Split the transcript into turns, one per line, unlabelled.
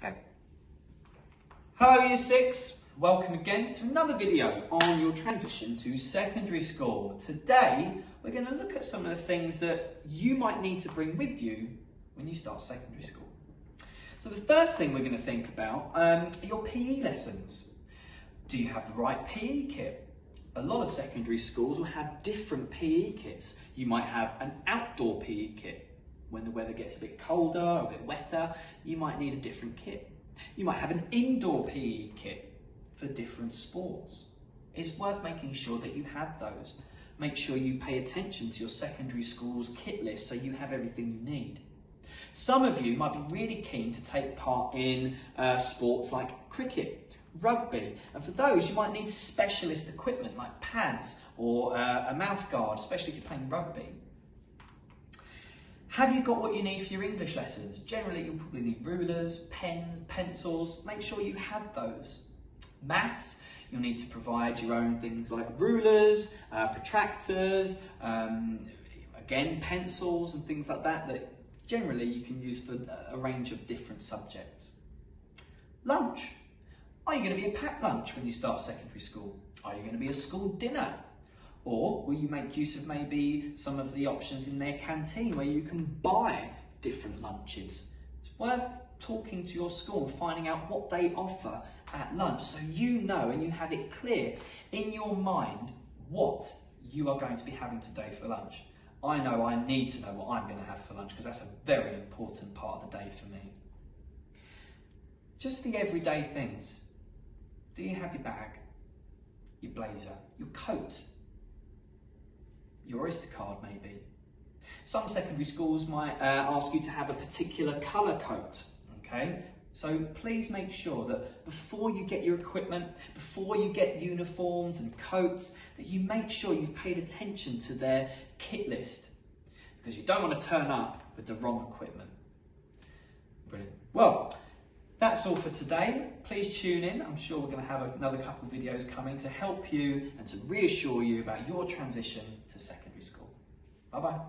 Go. Hello Year 6, welcome again to another video on your transition to secondary school. Today we're going to look at some of the things that you might need to bring with you when you start secondary school. So the first thing we're going to think about are your PE lessons. Do you have the right PE kit? A lot of secondary schools will have different PE kits. You might have an outdoor PE kit. When the weather gets a bit colder or a bit wetter, you might need a different kit. You might have an indoor PE kit for different sports. It's worth making sure that you have those. Make sure you pay attention to your secondary school's kit list so you have everything you need. Some of you might be really keen to take part in sports like cricket, rugby, and for those you might need specialist equipment like pads or a mouth guard, especially if you're playing rugby. Have you got what you need for your English lessons? Generally you'll probably need rulers, pens, pencils. Make sure you have those. Maths, you'll need to provide your own things like rulers, protractors, again pencils and things like that that generally you can use for a range of different subjects. Lunch. Are you going to be a packed lunch when you start secondary school? Are you going to be a school dinner? Or will you make use of maybe some of the options in their canteen where you can buy different lunches? It's worth talking to your school and finding out what they offer at lunch so you know and you have it clear in your mind what you are going to be having today for lunch. I know I need to know what I'm going to have for lunch because that's a very important part of the day for me. Just the everyday things. Do you have your bag, your blazer, your coat, your Oyster card maybe? Some secondary schools might ask you to have a particular colour coat, okay? So please make sure that before you get your equipment, before you get uniforms and coats, that you make sure you've paid attention to their kit list because you don't want to turn up with the wrong equipment. Brilliant. Well, that's all for today. Please tune in. I'm sure we're going to have another couple of videos coming to help you and to reassure you about your transition to secondary school. Bye-bye.